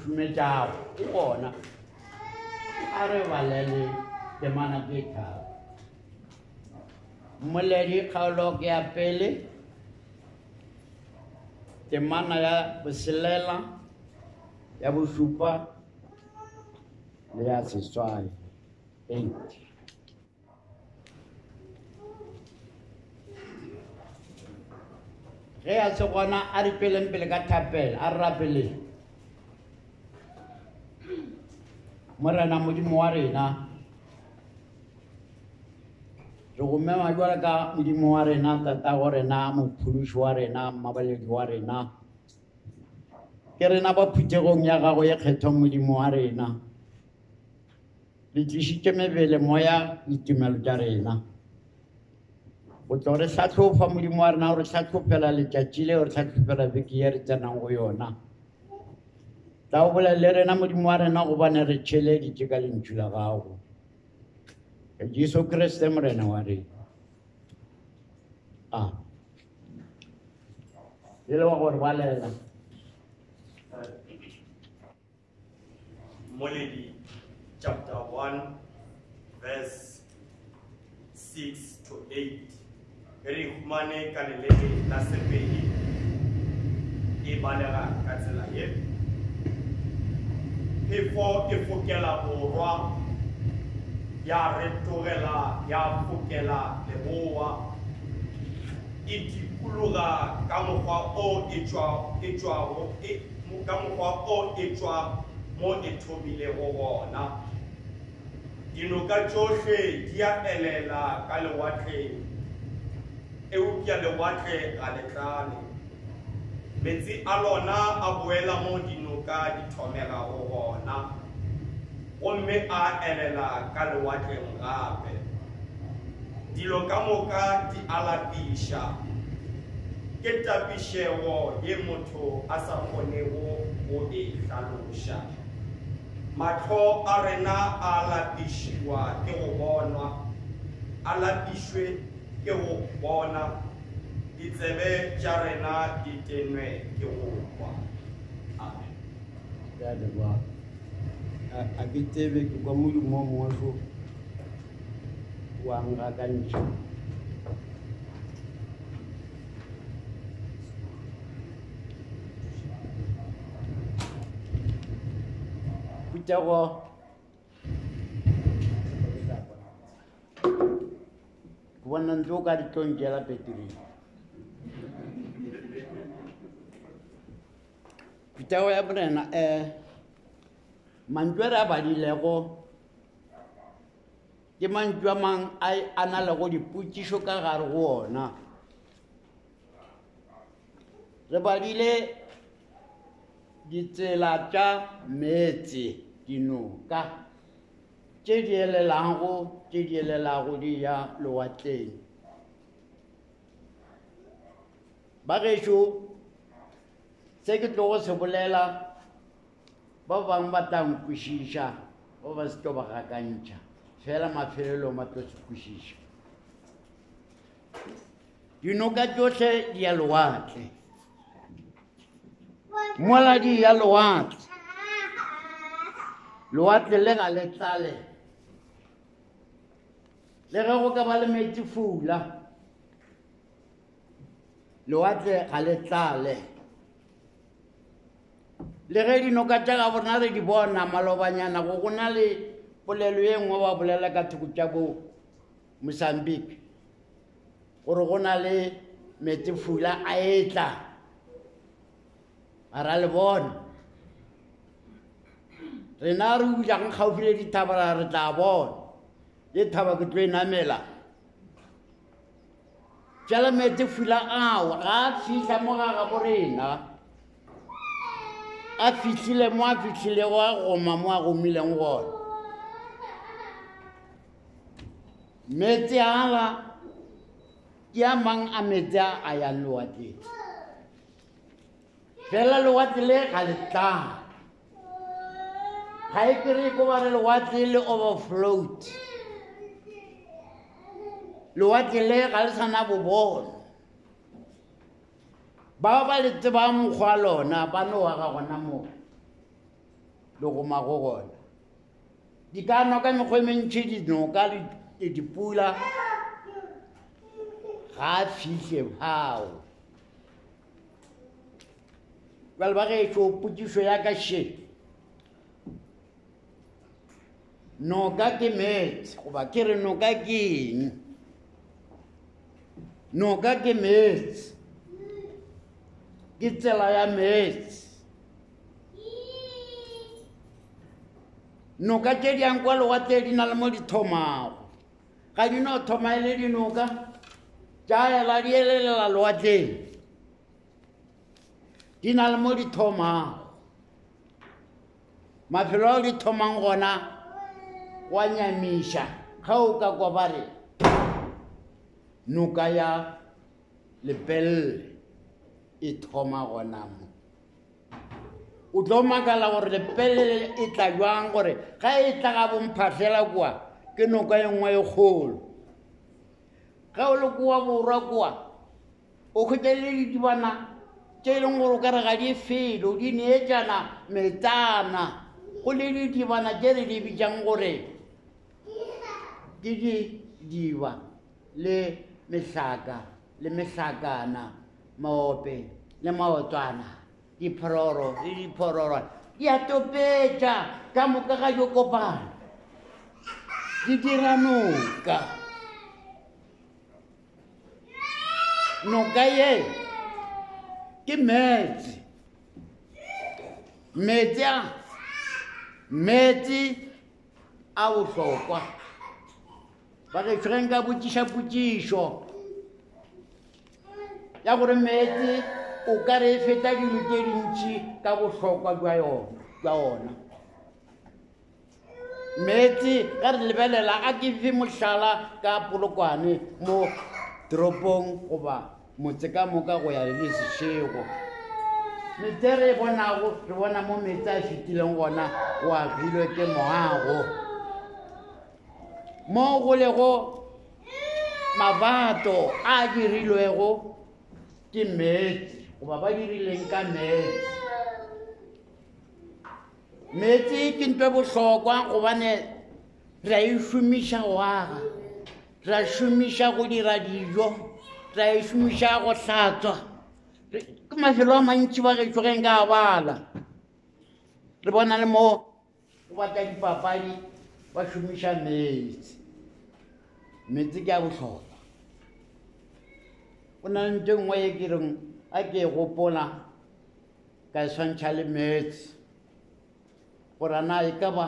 sumetšago ke gona a re balele temana ke tharo moledi kgaolo ke ya pele temana ya boselela ya bosupa le ya seswai 8 ge a se gona a di peleng pele ka thapela a rapele morena modimo wa rena re go mema jwale ka modimo wa rena tata go rena mophološi wa rena mabaledi wa rena ke rena ba phuthegong ya gago ye kgethong modimo wa rena le tlišitše mebele moya ditumelo tša rena go tlo re tlhatlhofa modimo wa rena gore tlhatlhofela letšatši le gore tlhatlhofela beke ye re tsenang go yona tla o bolele rena modimo wa rena gobane re tšheleditše ka lentšu la gago Jesu Kriste morena wa rena e le wa gore balela Moledi chapter 1 verse 6 to 8 re humane ka lelele la sepedi e balega ka tsela ye phefo e fokela borwa ya retogela ya fokela leboa e dikologa ka mokgwa o e tšwa mo e thobilego gona dinoka tšohle di a elela ka lewatleng eupša lewatle ga le tlale metsi a lona a boela mo dinoka di thomegago gona gomme a elela ka lewatleng gape dilo ka moka di a lapiša ke tapišego ye motho a sa kgonego go e hlaloša mahlo a rena a lapišiwa ke go bonwa a lapišwe ke go bona ditsebe tša rena di tenwe ke go kwa amen ya leboa a ke tsebe ke kwa modimo mongwe go wa ngakantša putego ke bona ntse o ka ditlontšela petreng putego ya morena mantšu a re a badilego ke mantšu a mang a na lego dipotšišo ka gare go ona re badile ditsela tša meetse dinoka tše di elelago di ya lewatleng ba gešo se ke tlogo se bolela ba bangwe ba tla nkwešiša ba ba se tlo ba gakantšha fela mafelelong ba tlo se kwešiša dinoka tšohle di ya lewatle mola di ya lewatle le ga le tlale le ge go ka ba le metsi fula lewatle ga le tlale le ge dinoka tša ga bona re di bona malobanyana go na le polelo ye nngwe ba bolela ka thoko tša bo Mozambique gore go na le metsi fula a etla a ra le bona rena re ulang gaufi le dithaba re tla bona ye thaba ke tlo e namela tšala metsi fula ao ga a fitlha mo ga ga borena a fihlile mo a fihlilego a goma mo a gomileng gona metsi ala ke a mang a metsi a yang lewatleng fela lewatle le ga le tlala ga e kry-e ko ba re lewatle le overflowed lewatle le ga le sana bobono ba le tseba mokgwa lona ba no wa ga gona moo le go magogona di ka no ka mekgwa e mentši dinoka le dipula ga a fihle phao jale ba gešo potšišo ya ka še noka ke meetse goba ke re noka ke eng noka ke meetse ke tsela ya meetse noka tše diankwa lewatle di na le mo di thomago ga di no thoma e le dinoka tša ela di elelela lewatleng di na le mo di thomago mafelo ao di thomang gona wa nyamiša ga o ka kwa ba re noka ya lepelle e thoma gona mo o tlo makala gore lepelle e tla jwang gore ga e tla ga bomphatlhela kua ke noka e nngwe e kgolo ga o le kua borwa kua o kgwetse le ditibana tše e leng gore o ka re ga di felo di neetšana metsana go le ditibana tše re di bitšang gore ke didiba le mehlaka le mehlakana maope le maotswana diphororo le diphororwana di a topetša ka moka ga di kopana di dira noka noka ye ke meetse meetse a bohlokwa ba ge tšhogeng ka botšiša potšišo ya gore meetse o ka re e feta dilo tše dintši ka bohlokwa jwa ona meetse ka re lebelela a ke fe mohlala ka polokwane mo toropong goba motse ka moka go ya le sešego metse re bonago re bona mo meetse a fetileng gona o agilwe ke moago mo go lego mabato a dirilwego ke meetse goba ba dirileng ka meetse meetse ke ntho e bohlokwa gobane re a e šomiša go aga re a šomiša go dira dijo re a e šomiša go hlatswa ke mafelo a mantši ba getšogeng ka bala re bona le mo go batla dipapadi ba šomiša meetse meetse ke a bohlokwa go na le ntho nngwe ye ke reng a ke e gopola ka e swantšha le meetse gore na e ka ba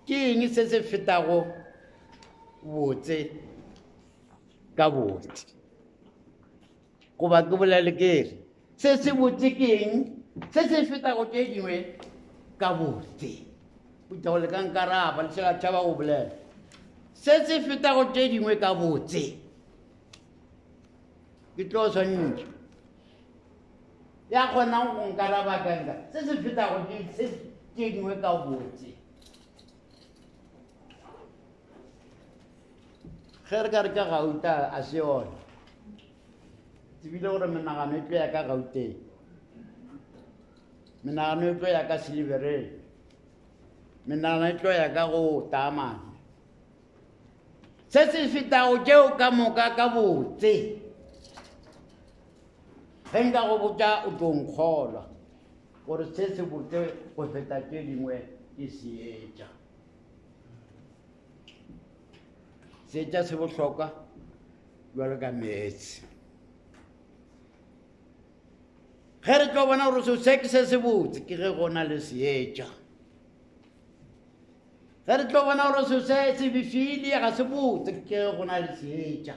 ke eng se se fetago botse ka botse goba ke bolele ke re se se botse ke eng se se fetago tše dingwe ka botse puta go le ka nkaraba le tšhela tšhaba go bolela se se fetago tše dingwe ka botse ke tlo swantšha ya kgonang go nkaraba kanka se se fetago tše dingwe ka botse ge re ka re ka gauta a se yona tsebile gore menagano e tlo ya ka gauteng menagano e tlo ya ka Silverton menagano e tlo ya ka go Taamane se se fetago tšeo ka moka ka botse ge nka go botša o tlo nkgolwa gore se se botse go feta tše dingwe ke seetša seetša se bohlokwa jwalo ka meetse ge re tlo bona gore seo se ke se se botse ke ge go na le seetša ge re tlo bona gore seo se se befile ga se botse ke ge go na le seetša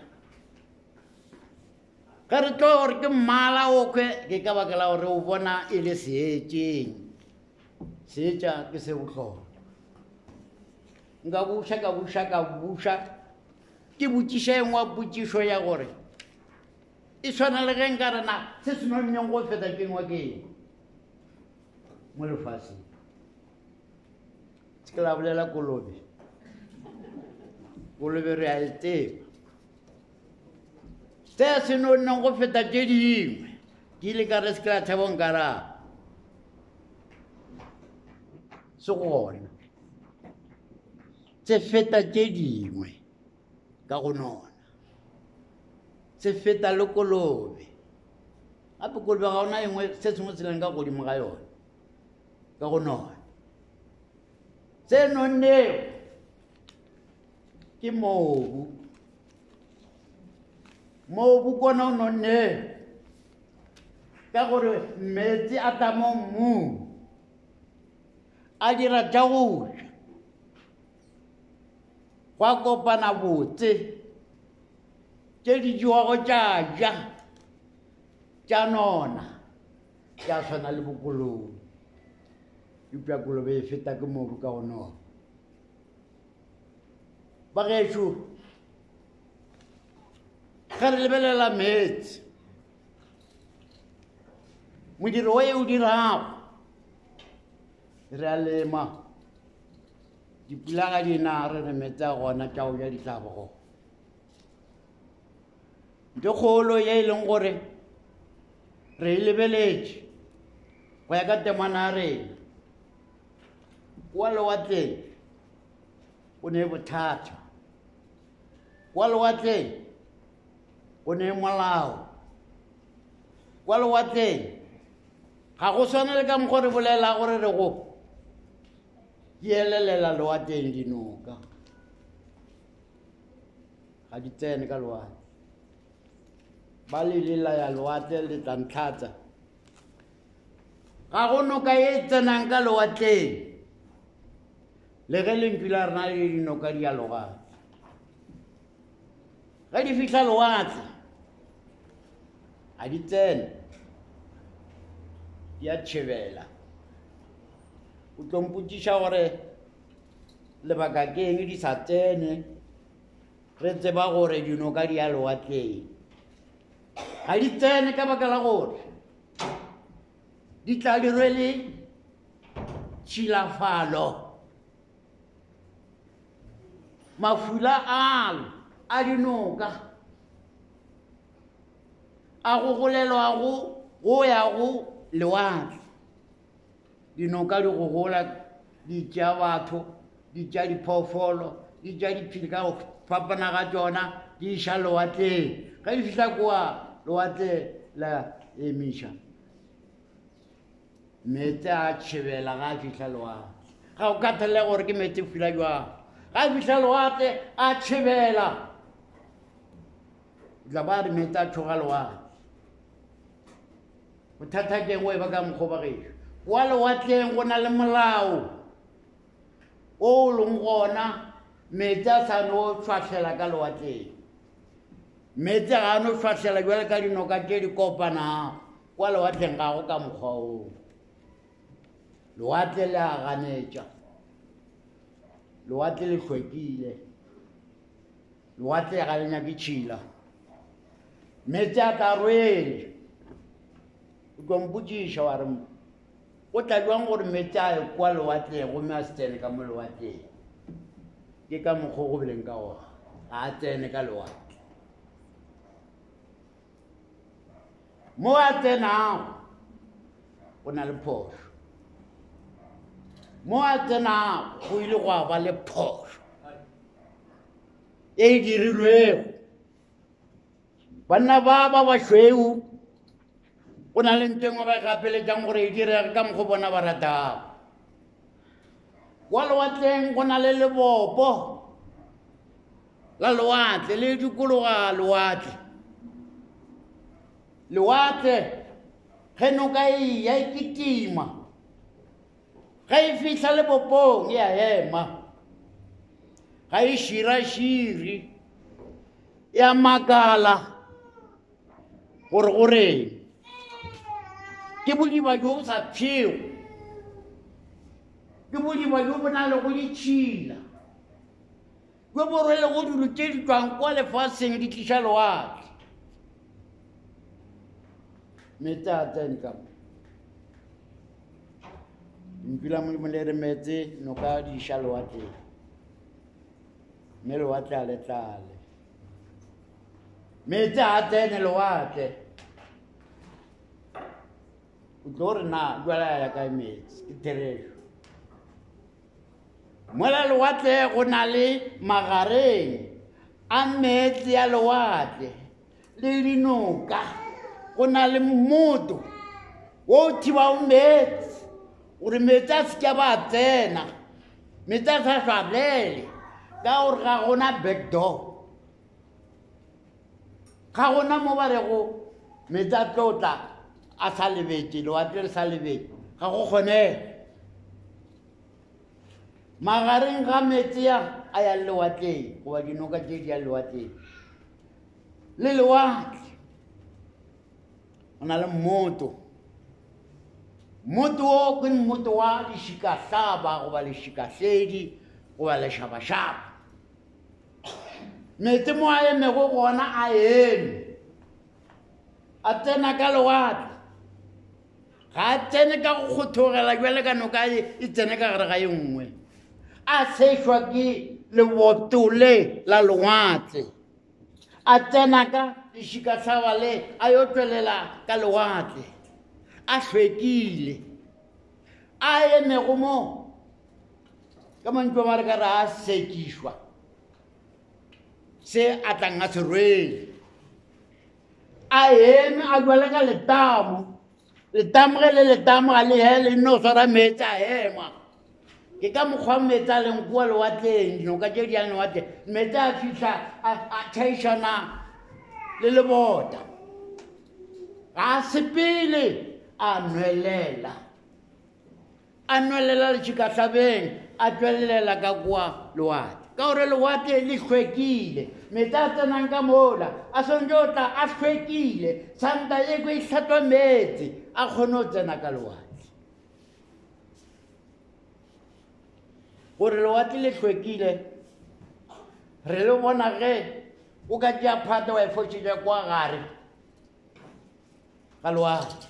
ge re tlo gore ke mmala okwe ke ka baka la gore o bona e le seetšeng seetša ke se bohlokwa nka buša ke botšiša engwe potšišo ya gore e tshwana le ge nka rena se se nonneng go feta ke engwe ke eng mo lefaseng se ke la bolela kolobe re a e tseba se se nonneng go feta tše dingwe ke ile ka re se ke la thabo nkaraba se gona tse feta tse dingwe ka go nona se feta le kolobe gape kolobe ga ona engwe se sengwe se leng ka godimo ga yone ka go nona se nonnego ke mobu kona o nonnego ka gore metsi a ta mo mmung a dira tša go ja gwa kopana botse tše di jewago tša ja tša nona tša tshwana le bokolobe upša kolobe e feta ke mobu ka go nona bagešo ge re lebelela metsi modiro wa ye o dirago re a lema dipula ga di na re metsi a gona tša go ja di tla bogo ntho kgolo ye e leng gore re e lebeletše go ya ka temana ya rena kwa lewatleng o ne bothata kwa lewatleng o ne molao kwa lewatleng ga go swana le ka mokgwa re bolela gore re go ke elelela lewatleng dinoka ga di tsene ka lewatle ba lelela ya lewatle le tla ntlhatsa ga go noka e tsenang ka lewatleng le ge lentswe la rena le dinoka di a logatse ge di fitlha lewatle ga di tsene di a tšhebela o tlompotšiša gore lebaka ke eng di sa tsene re tseba gore dinoka di a lewatleng ga di tsene ka baka la gore di tla di rwele tšhilafalo mafula a dinoka a go golelwago go ya go lewatle dinoka di go gola di tšea batho di tšea diphoofolo di tšea diphedi ka go fapana ga tšona di iša lewatleng ge di fihla kua lewatle la emiša metsi a tšhebela ga a fihla lewatle ga o kathelele gore ke metsi fila jwang ga a fihla lewatle a tšhebela tla ba re metsi a tšhoga lewatle bothata ke engwe ba ka mokgwa ba gešo wa lewatleng go na le molao o leng gona metsi a sa no tshwahlela ka lewatleng metsi ga a no tshwahlela jwale ka dinoka tše di kopanago kwa lewatleng ga go ka mokgwa oo lewatle le a ganetša lewatle le hlwekile lewatle ga le nyake tšhila metsi a tla rwele o tlompotšiša wa re o tla jwang gore metsi a kwa lewatleng gomme a se tsene ka mo lewatleng ke ka mokgwa go beleng ka gona ga a tsene ka lewatle mo a tsenago go na le phošo mo a tsenago go ile go a ba le phošo e dirilwego banna ba bašweu go na le ntengwe ba gapeletšang gore e direge ka mokgwa bona ba ratago kwa lewatleng go na le lebopo la lewatle le dikologa lewatle lewatle ge noka e ya e kitima ga e fihla lebopong e a ema ga e širaširi e a makala gore goreng ke bodiba jo bo sa phego ke bodiba jo bo na le go ditšhila jo bo rwele go dilo tše di tswang kwa lefaseng di tliša lewatle metsi a tsene ka mpila modimo le re metsi noka di iša lewatleng mme lewatle a letlale metsi a tsene lewatle o tlo re na jwala ya ka metsi ke therešo mola lewatle go na le magareng a metsi a lewatle le dinoka go na le mmoto wo thiba o metsi gore metsi a se ke ba tsena metsi a sa swatlele ka gore ga gona back door ga gona mo ba rego metsi a tlotla a sa lebetse lewatle le sa lebetse ga go kgonega magareng ga metsi a ya lewatleng goba dinoka tse di ya lewatleng le lewatle go na le mmoto o ke mmoto wa lešikahlaba goba lešikahledi goba lešabašaba metsi mo a emego gona a eme a tsena ka lewatle ga a tsene ka go kgothogela jwale ka noka e tsene ka gare ga e nngwe a sešwa ke lebotole la lewatle a tsena ka lešikahlaba le a yo tswelela ka lewatle a hlwekile a emego mo ka mantšu ba re ka re a sekišwa se a tlang a se rwele a eme a jwale ka letamo ge le letamo ga le hele no swara metsi a hema ke ka mokgwa metsi a leng kua lewatleng dinoka tše di yang lewatleng metsi a fitlha a thaišana le lebota ga sepele a nwelela letšikahlabeng a tswelelela ka kua lewatle ka gore lewatle le hlwekile metsi a tsenang ka mola a swantse o tla a hlwekile santa e ko e hlatswa metsi a kgone go tsena ka lewatle gore lewatle le hlwekile re le bona ge o ka tšea phata wa e fošetša kwa gare ga lewatle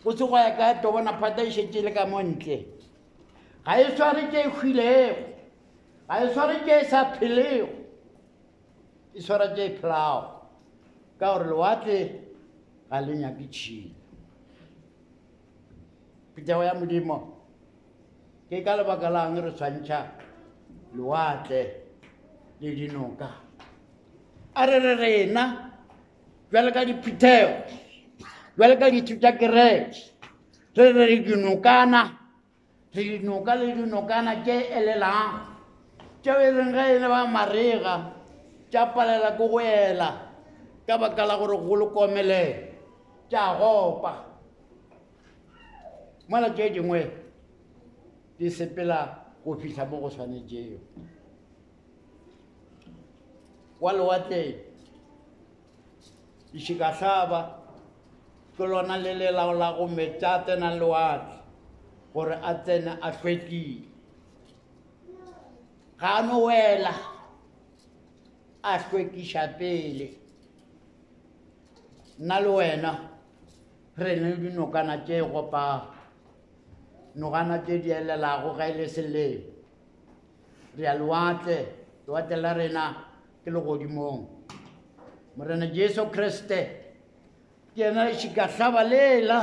go se go ya ka to bona phata e šetšele ka montle ga e sware tše e hwilego ga e sware tše e sa phelego e swara tše e phelago ka gore lewatle ga le nyake tšhilo phethego ya modimo ke ka lebaka lang re swantšha lewatle le dinoka a re re rena jwale ka diphethego jwale ka ditho tša kereke re re dinokana re dinoka le dinokana tše elelang tšeo e reng ge e le ba marega tša palela ke go ela ka baka la gore go lekomelele tša gopa mola tše dingwe di sepela go fihla mo go swanetšego wa lewatleng lešikahlaba ke lona le le laolago metsi a tsenang lewatle gore a tsene a hlwekile ga a no wela a hlwekiša pele nna le wena re ne dinokana tše gopago nogana tše di elelago ga e le selemo re ya lewatle la rena ke legodimong morena Jesu Kriste ke yena lešikahlaba lela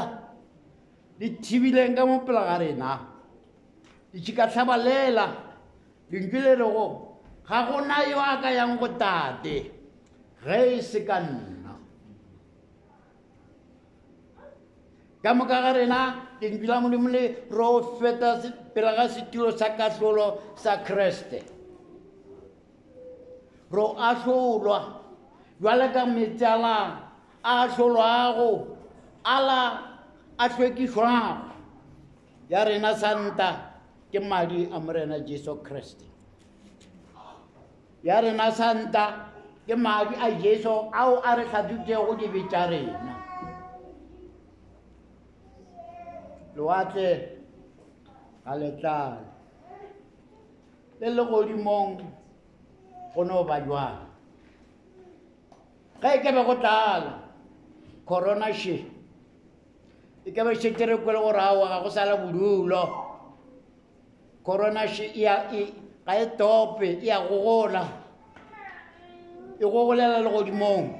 le thibileng ka mo pela ga rena lešikahlaba lela lentswe le rego ga gona yo a ka yang go tate ge e se ka nna ka moka ga rena lentswe la modimo le ro feta pela ga setulo sa kahlolo sa Kriste ro ahlolwa jwale ka metsi ala a ahlolwago ala a hlwekišwago ya rena santa ke madi a morena Jesu Kriste ya rena santa ke madi a Jesu ao a re hlatšitšego dibe tša rena lewatle ga letlale le legodimong go no ba jwang ge e ke be go tlala corona she e ke be šetse re kwele gore aowa ga go sala bodulo corona she ga e tope e ya gogola e gogolela legodimong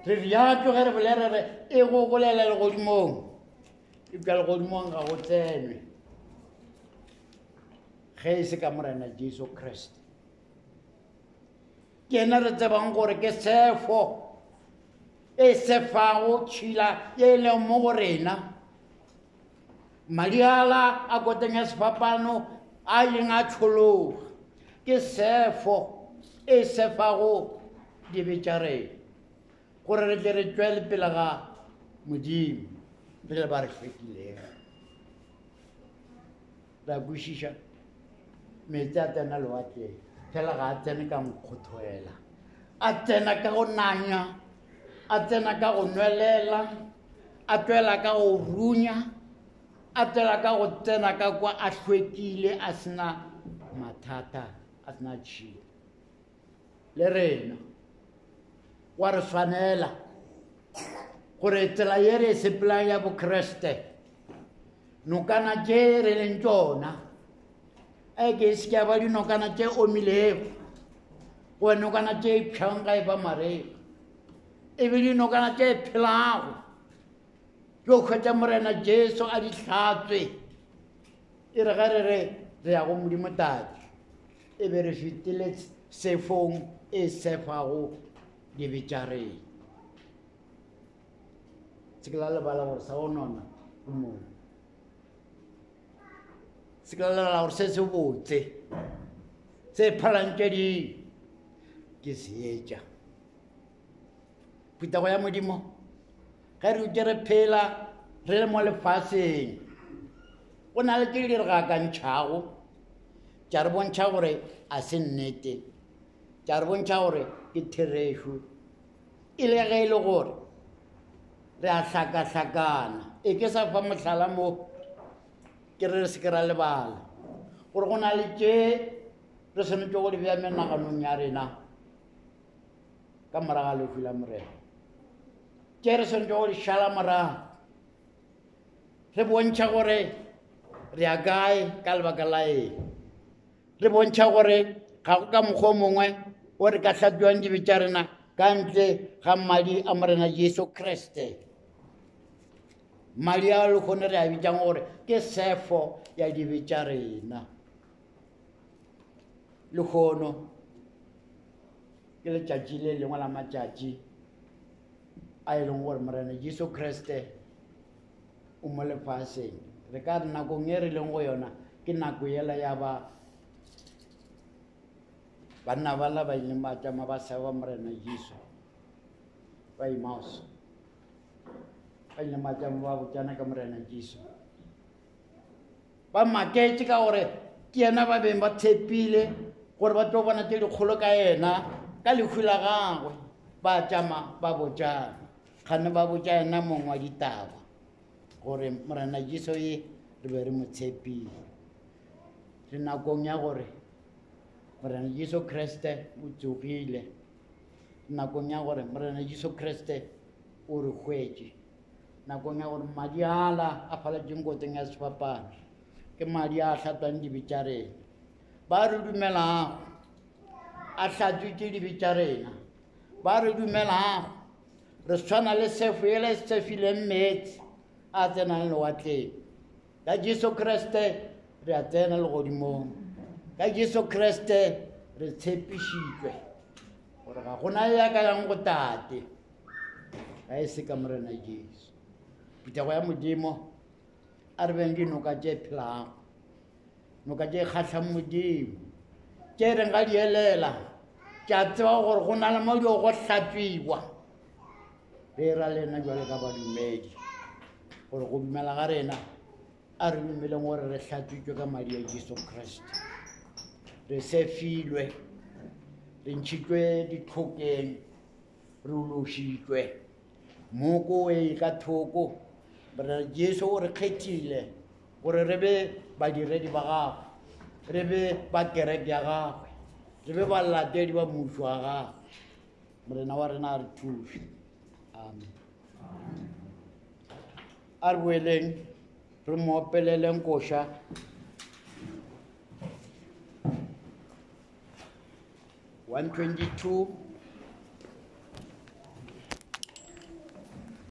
re riatlo ge re bolere re e gogolela legodimong e pša legodimong ga go tsenwe ge e se ka Morena Jesu Kriste ke ena re tsebang gore ke sefo e sefago tšhila ye e leng mo go rena madi ala a koteng ya sefapano a yeng a tšhologa ke sefo e sefago dibe tša rena gore re tle re tšwele pele ga Modimo pele ba re hlwekilego re a kwešiša metsi a tsena lewatleng fela ga a tsene ka nkgothoela a tsena ka go nanya a tsena ka go nwelela a tswela ka go runya a tswela ka go tsena ka kwa a hlwekile a sena mathata a sena tšhila le rena wa re swanela gore tsela ye re sepelang ya bokreste nokana tše re leng tšona a ke se ka ba dinokana tše omilego go nokana tše pšhang ga e ba marega e be dinokana tše phelago yo kgwetša Morena Jesu a di hlatswe e re ga re ya go Modimo Tate e be re fetile sefong e sefago dibe tša rena se ke la lebala gore sa go nona o mong se ke la lebala gore se se botse se phalantše di ke seetša phutago ya Modimo ge re utše re phela re le mo lefaseng go na le tše di re gakantšhago tša re bontšha gore a se nnete tša re bontšha gore ke therešo e le ge e le gore re a hlakahlakana e ke sa fa mohlala mo ke re se ke ra lebala gore go na le tše re swanetše go di bea menaganong ya rena ka morago ga lehu la Morena tše re swanetše go di šala morago re bontšha gore re ya kae ka lebaka la eng re bontšha gore ga go ka mokgwa mongwe o re ka hlatswiwang dibe tša rena ka ntle ga madi a Morena Jesu Kriste madi a le kgone re a bitšang gore ke sefo ya dibe tša rena le kgono ke letšatši le lengwe la matšatši a e leng gore Morena Jesu Kriste o mo lefaseng re ka re nakong e re leng go yona ke nako yela ya banna bala ba ileng ba tšama ba seba Morena Jesu ba Emmaus ba ileng ba tšama ba botšana ka Morena Jesu ba maketše ka gore ke yena ba beng ba tshepile gore ba tlo bona tše dikgolo ka yena ka lehu la gagwe ba tšama ba botšana kgane ba botša yena mongwe wa ditaba gore Morena Jesu ye re be re mo tshepile re nakong ya gore Morena Jesu Kriste o tsogile nakong ya gore Morena Jesu Kriste o re hwetše nakong ya gore madi ala a faletšeng koteng ya sefapano ke madi a hlatswang dibe tša rena ba re dumelago a hlatswitše dibe tša rena ba re dumelago re swana le sefo ele se fileng meetse a tsenang lewatleng ka Jesu Kriste re a tsena legodimong ka Jesu Kriste re tshepišitšwe gore ga gona ya ka yang go Tate ga e se ka Morena Jesu phutago ya Modimo a re beng dinoka tše phelago noka tše kgatlhang Modimo tše reng ga di elela tša tseba gore go na le mo dio go hlatswiwa re ra lena jwale ka badumedi gore go dumela ga rena a re dumeleng gore re hlatswitšwe ka madi a Jesu Kriste re sefilwe re ntšhitšwe ditlhokeng re ološitšwe moko e ka thoko Morena Jesu o re kgethile gore re be badiredi ba gagwe re be ba kereke ya gagwe re be balatedi ba mmušo wa gagwe Morena wa rena a re thuše amen a re boeleng re mo opeleleng koša 122